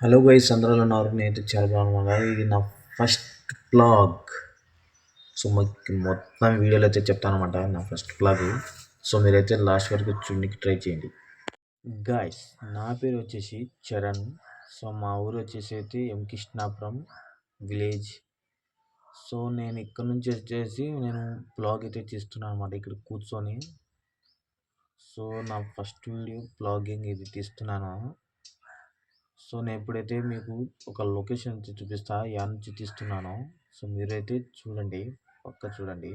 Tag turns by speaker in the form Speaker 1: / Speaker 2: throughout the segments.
Speaker 1: Hello guys, అందరూ ఎలా ఉన్నారు? నేనైతే చాలా బాగున్నాను. ఇది నా ఫస్ట్ బ్లాగ్. సో మీకు మొత్తం వీడియోలో అయితే చెప్తాను అనమాట, నా ఫస్ట్ బ్లాగ్. సో మీరైతే లాస్ట్ వరకు చూడడానికి ట్రై చేయండి. గాయస్, నా పేరు వచ్చేసి చరణ్. సో మా ఊరు వచ్చేసి అయితే ఎం కృష్ణాపురం విలేజ్. సో నేను ఇక్కడ నుంచి వచ్చేసి నేను బ్లాగ్ అయితే తీస్తున్నాను అనమాట, ఇక్కడ కూర్చొని. సో నా ఫస్ట్ వీడియో బ్లాగింగ్ ఇది తీస్తున్నాను. సో నేను ఎప్పుడైతే మీకు ఒక లొకేషన్ నుంచి చూపిస్తా, యా నుంచి తీస్తున్నానో. సో మీరైతే చూడండి, పక్క చూడండి.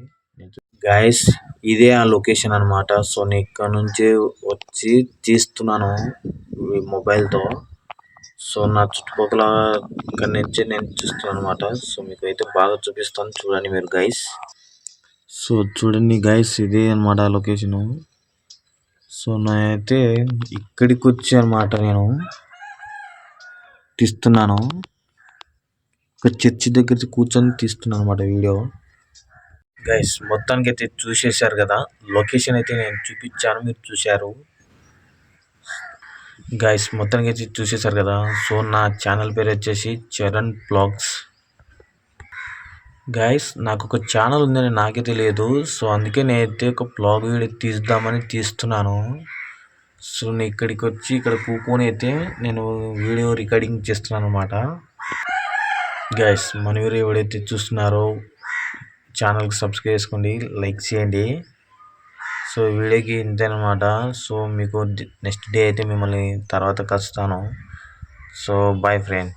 Speaker 1: గాయస్, ఇదే ఆ లొకేషన్ అనమాట. సో నేను ఇక్కడ నుంచి వచ్చి తీస్తున్నాను ఈ మొబైల్తో. సో నా చుట్టుపక్కల ఇక్కడ నుంచి నేను చూస్తున్నాను అనమాట. సో మీకు అయితే బాగా చూపిస్తాను, చూడండి మీరు గైస్. సో చూడండి గైస్, ఇదే అనమాట లొకేషను. సో నేనైతే ఇక్కడికి వచ్చి అనమాట నేను తీస్తున్నాను. ఒక చర్చి దగ్గర కూర్చొని తీస్తున్నాను అనమాట వీడియో. గైస్, మొత్తానికి అయితే చూసేశారు కదా, లొకేషన్ అయితే నేను చూపించాను, మీరు చూశారు. గైస్, మొత్తానికి అయితే చూసేశారు కదా. సో నా ఛానల్ పేరు వచ్చేసి చరణ్ బ్లాగ్స్. గైస్, నాకు ఒక ఛానల్ ఉందని నాకే తెలియదు. సో అందుకే నేనైతే ఒక బ్లాగ్ వీడియో తీద్దామని తీస్తున్నాను. సో నేను ఇక్కడికి వచ్చి ఇక్కడ కూకొని అయితే నేను వీడియో రికార్డింగ్ చేస్తున్నాను అనమాట. గైస్, మన వీడియో ఎవడైతే చూస్తున్నారో ఛానల్కి సబ్స్క్రైబ్ చేసుకోండి, లైక్ చేయండి. సో వీడియోకి ఇంతేనమాట. సో మీకు నెక్స్ట్ డే అయితే మిమ్మల్ని తర్వాత కలుస్తాను. So boy friend.